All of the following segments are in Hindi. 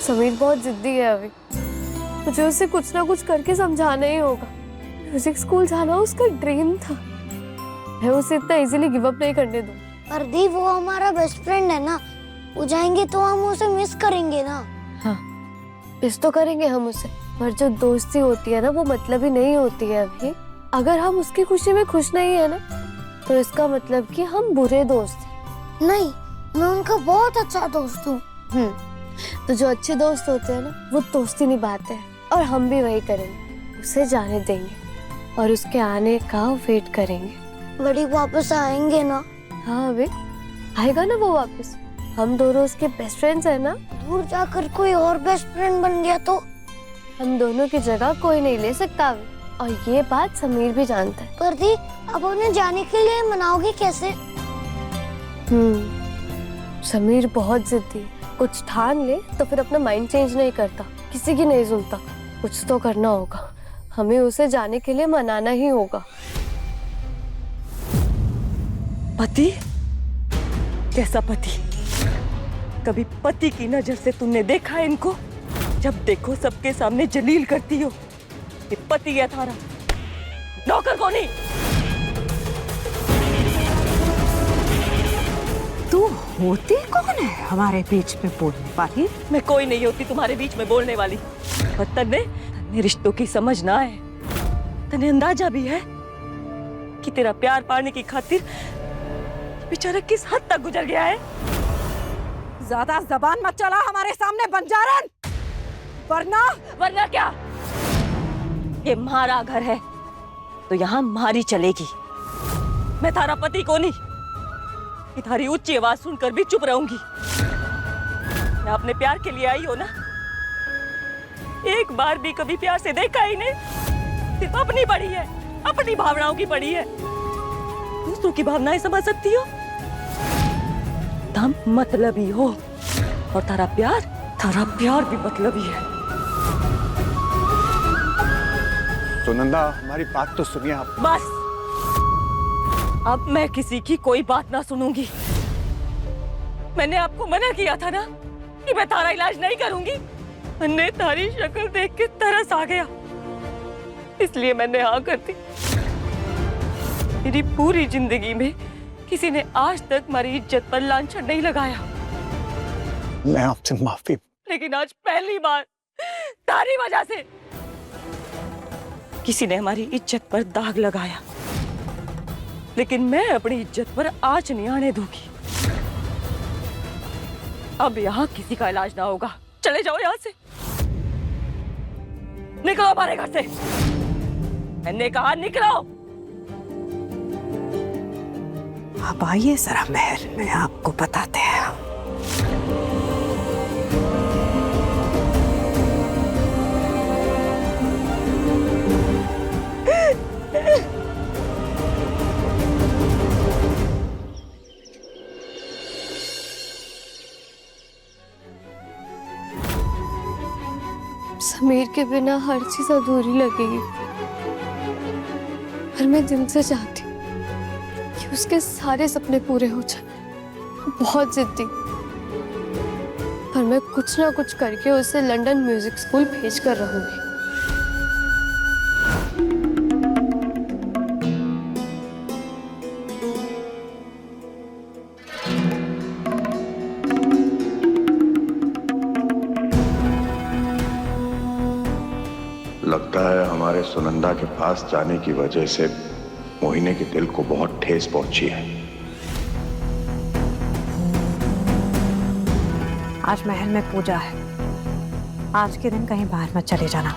समीर बहुत जिद्दी है अभी। मुझे उसे कुछ ना कुछ करके समझाना ही होगा। म्यूजिक स्कूल जाना उसका ड्रीम था। मैं उसे इतना इजीली गिव अप नहीं करने दूँ। पर दी, वो हमारा बेस्ट फ्रेंड है ना, वो जाएंगे तो हम उसे मिस करेंगे ना। हाँ, मिस तो करेंगे हम उसे, पर जो दोस्ती होती है ना वो मतलब ही नहीं होती है अभी। अगर हम उसकी खुशी में खुश नहीं है ना, तो इसका मतलब कि हम बुरे दोस्त हैं। नहीं, मैं उनका बहुत अच्छा दोस्त हूँ। तो जो अच्छे दोस्त होते हैं ना, वो दोस्ती निभाते हैं, और हम भी वही करेंगे। उसे जाने देंगे और उसके आने का वेट करेंगे। बड़ी वापस आएंगे ना? हाँ अबे, आएगा ना वो वापस। हम दोनों उसके बेस्ट फ्रेंड्स हैं ना। दूर जाकर कोई और बेस्ट फ्रेंड बन गया तो? हम दोनों की जगह कोई नहीं ले सकता अबे, और ये बात समीर भी जानता है। पर दी, अब उन्हें जाने के लिए मनाओगे कैसे? समीर बहुत जिद्दी है। कुछ ठान ले तो फिर अपना माइंड चेंज नहीं करता, किसी की नहीं सुनता। कुछ तो करना होगा, हमें उसे जाने के लिए मनाना ही होगा। पति? कैसा पति? कभी पति की नजर से तुमने देखा है इनको? जब देखो सबके सामने जलील करती हो। ये पति है थारा, नौकर को नहीं। तू होती कौन है हमारे बीच में बोलने वाली? मैं कोई नहीं होती तुम्हारे बीच में बोलने वाली। पर तन्ने रिश्तों की समझ ना है। तन्ने अंदाजा भी है कि तेरा प्यार पाने की खातिर बेचारा किस हद तक गुजर गया है। ज्यादा जबान मत चला हमारे सामने बंजारन, वरना क्या? ये हमारा घर है तो यहाँ मारी चलेगी। मैं थारा पति को नहीं, कि थारी ऊंची आवाज सुनकर भी चुप रहूंगी। मैं अपने प्यार के लिए आई हो ना, एक बार भी कभी प्यार से देखा ही नहीं। सिर्फ अपनी पड़ी है, अपनी भावनाओं की पड़ी है। दूसरों की भावनाएं समझ सकती हो? तुम मतलबी हो, और तारा प्यार भी मतलबी है। सुनंदा, हमारी बात तो सुनिए आप। बस, अब मैं किसी की कोई बात ना सुनूंगी। मैंने आपको मना किया था ना कि मैं तारा इलाज नहीं करूंगी। मैंने तारी शक्ल देख के तरस आ गया, इसलिए मैंने हाँ कर दी। मेरी पूरी जिंदगी में किसी ने आज तक हमारी इज्जत पर लांछन नहीं लगाया। मैं आपसे माफी, लेकिन आज पहली बार तारी वजह से किसी ने हमारी इज्जत पर दाग लगाया। लेकिन मैं अपनी इज्जत पर आंच नहीं आने दूंगी। अब यहाँ किसी का इलाज ना होगा। चले जाओ यहाँ से, निकलो हमारे घर से। मैंने कहा निकलो। अब आइए जरा महल में, आपको बताते हैं। समीर के बिना हर चीज अधूरी लगेगी, पर मैं दिल से चाहती हूँ कि उसके सारे सपने पूरे हो जाए। बहुत जिद्दी, पर मैं कुछ ना कुछ करके उसे लंदन म्यूजिक स्कूल भेज कर रहूंगी। लगता है हमारे सुनंदा के पास जाने की वजह से मोहिनी के दिल को बहुत ठेस पहुंची है। आज महल में पूजा है, आज के दिन कहीं बाहर मत चले जाना।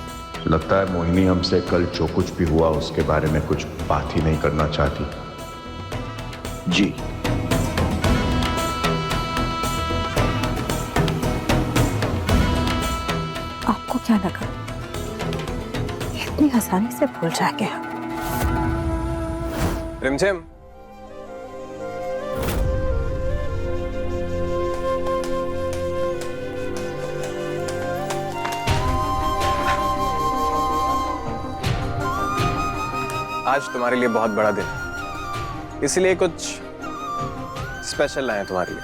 लगता है मोहिनी हमसे कल जो कुछ भी हुआ उसके बारे में कुछ बात ही नहीं करना चाहती। जी, आपको क्या लगा इतनी आसानी से भूल जाएंगे? रिमझिम, आज तुम्हारे लिए बहुत बड़ा दिन है, इसलिए कुछ स्पेशल लाए हैं तुम्हारे लिए।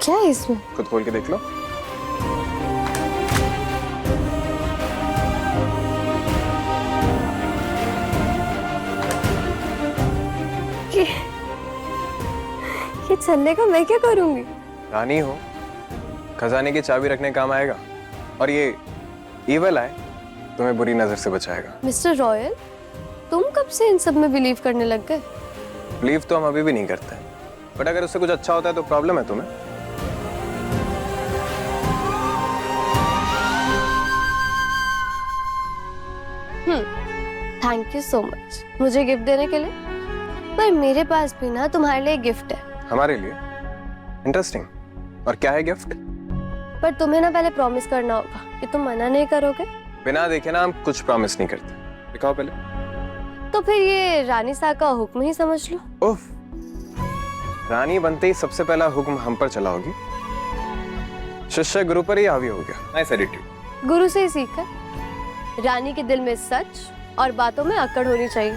क्या है इसमें? खुद खोल के देख लो। ये छल्ले का मैं क्या करूंगी? रानी हो, खजाने की चाबी रखने काम आएगा। और ये ईवल आए तुम्हें बुरी नजर से बचाएगा। मिस्टर रॉयल, तुम कब से इन सब में बिलीव करने लग गए? बिलीव तो हम अभी भी नहीं करते, बट अगर उससे कुछ अच्छा होता है तो प्रॉब्लम है तुम्हें? थैंक यू सो मच मुझे गिफ्ट देने के लिए। पर मेरे पास भी ना तुम्हारे लिए गिफ्ट है। हमारे लिए? इंटरेस्टिंग। और क्या है गिफ्ट? पर तुम्हें ना पहले प्रॉमिस करना होगा कि तुम मना नहीं करोगे। बिना देखे ना हम कुछ प्रॉमिस नहीं करते। दिखाओ पहले। तो फिर ये रानी सा का हुक्म ही समझ लो। उफ, रानी बनते ही सबसे पहला हुक्म हम पर चला होगी। शिष्य गुरु पर ही हावी हो गया। Nice attitude. गुरु से ही सीखा। रानी के दिल में सच और बातों में अकड़ होनी चाहिए,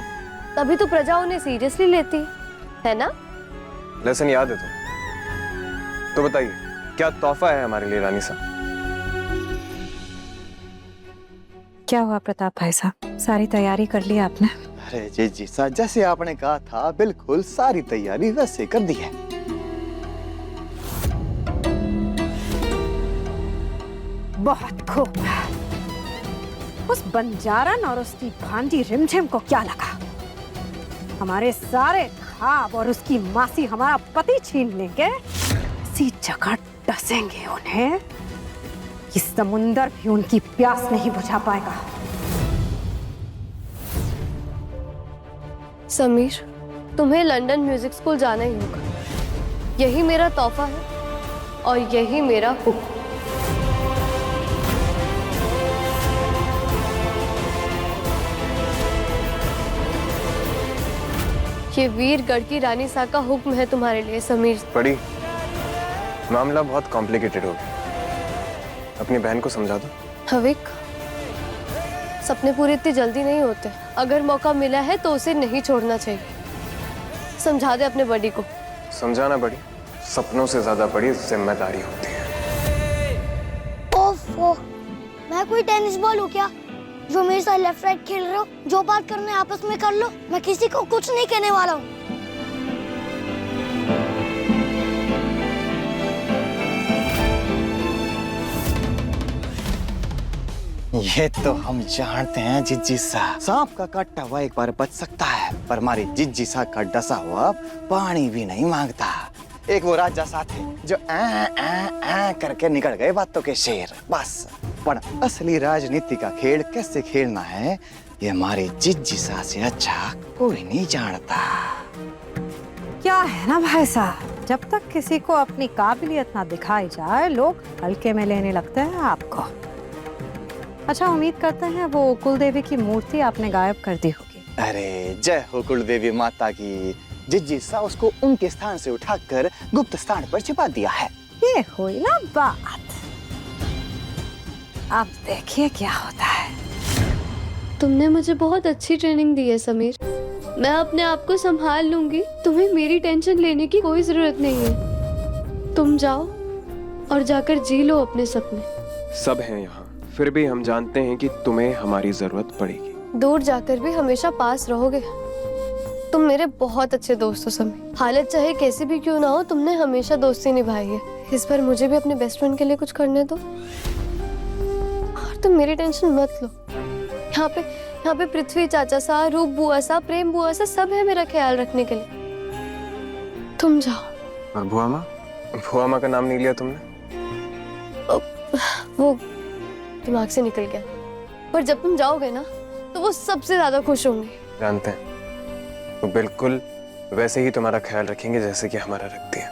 तभी तो प्रजा उन्हें सीरियसली लेती है ना? लेसन याद है तो बताइए क्या तोहफा है हमारे लिए रानी साहब? क्या हुआ प्रताप भाई साहब, सारी तैयारी कर ली आपने? अरे जी सा, जैसे आपने कहा था बिल्कुल सारी तैयारी वैसे कर दी है। बहुत खूब। उस बंजारन और उसकी भांजी रिमझिम को क्या लगा हमारे सारे ख्वाब और उसकी मासी हमारा पति छीन लेंगे? इसी जगह डसेंगे उन्हें कि समुंदर भी उनकी प्यास नहीं बुझा पाएगा। समीर, तुम्हें लंदन म्यूजिक स्कूल जाना ही होगा। यही मेरा तोहफा है और यही मेरा हुक्म। ये वीरगढ़ की रानी सा का हुक्म है तुम्हारे लिए समीर। बड़ी मामला बहुत कॉम्प्लिकेटेड हो गया, अपनी बहन को समझा दो। हविक, सपने पूरे इतनी जल्दी नहीं होते। अगर मौका मिला है तो उसे नहीं छोड़ना चाहिए। समझा दे अपने बड़ी को। समझाना बड़ी सपनों से ज्यादा बड़ी जिम्मेदारी होती है। ओफो, मैं कोई टेनिस बॉल हूँ क्या जो मेरे साथ लेफ्ट राइट खेल रहे हो? जो बात करने आपस में कर लो, मैं किसी को कुछ नहीं कहने वाला हूँ। ये तो हम जानते हैं जिज्जी सा, सांप का काटा हुआ एक बार बच सकता है, पर हमारी जिज्जी सा का डसा हुआ पानी भी नहीं मांगता। एक वो राजा सा थे जो आ करके निकल गए बातों के शेर, बस। पर असली राजनीति का खेल कैसे खेलना है ये हमारी जिज्जी सा से अच्छा कोई नहीं जानता। क्या है ना भाई साहब, जब तक किसी को अपनी काबिलियत ना दिखाई जाए लोग हल्के में लेने लगते हैं आपको। अच्छा, उम्मीद करते हैं वो कुलदेवी की मूर्ति आपने गायब कर दी होगी। अरे जय हो कुलदेवी माता की। जिज्जी सा उसको उनके स्थान से उठाकर गुप्त स्थान पर छिपा दिया है। ये हुई ना बात। अब देखिए क्या होता है। तुमने मुझे बहुत अच्छी ट्रेनिंग दी है समीर। मैं अपने आप को संभाल लूंगी। तुम्हें मेरी टेंशन लेने की कोई जरूरत नहीं है। तुम जाओ और जाकर जी लो अपने सपने। सब हैं यहाँ, फिर भी हम जानते हैं कि तुम्हें हमारी जरूरत पड़ेगी। दूर जाकर भी हमेशा पास रहोगे। तुम मेरे बहुत अच्छे दोस्त हो समीर। हालत चाहे कैसी भी क्यों ना हो, तुमने हमेशा दोस्ती निभाई है। इस बार मुझे भी अपने बेस्ट फ्रेंड के लिए कुछ करने दो। और तुम मेरी टेंशन मत लो। यहाँ पे पृथ्वी चाचा सा, रूप बुआ सा, प्रेम बुआ सा सब है मेरा ख्याल रखने के लिए। तुम जाओ। और भुआ माँ? भुआ माँ का नाम नहीं लिया तुमने? वो दिमाग से निकल गया। पर जब तुम जाओगे ना तो वो सबसे ज्यादा खुश होंगे। जानते हैं, वो बिल्कुल वैसे ही तुम्हारा ख्याल रखेंगे जैसे कि हमारा रखती है।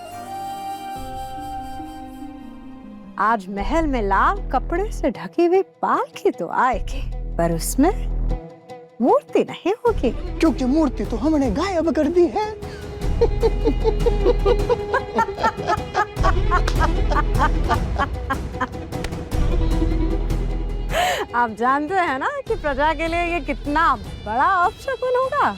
आज महल में लाल कपड़े से ढकी हुई पालकी तो आएगी, पर उसमें मूर्ति नहीं होगी, क्योंकि मूर्ति तो हमने गायब कर दी है। आप जानते हैं ना कि प्रजा के लिए ये कितना बड़ा अपशगुन होगा।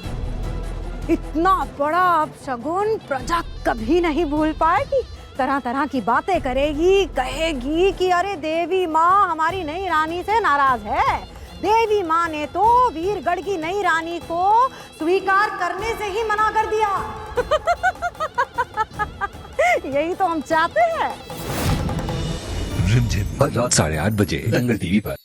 इतना बड़ा अपशगुन प्रजा कभी नहीं भूल पाएगी। तरह तरह की बातें करेगी, कहेगी कि अरे देवी माँ हमारी नई रानी से नाराज है। देवी माँ ने तो वीरगढ़ की नई रानी को स्वीकार करने से ही मना कर दिया। यही तो हम चाहते हैं। रिमझिम रात 8:30 बजे दंगल टीवी पर।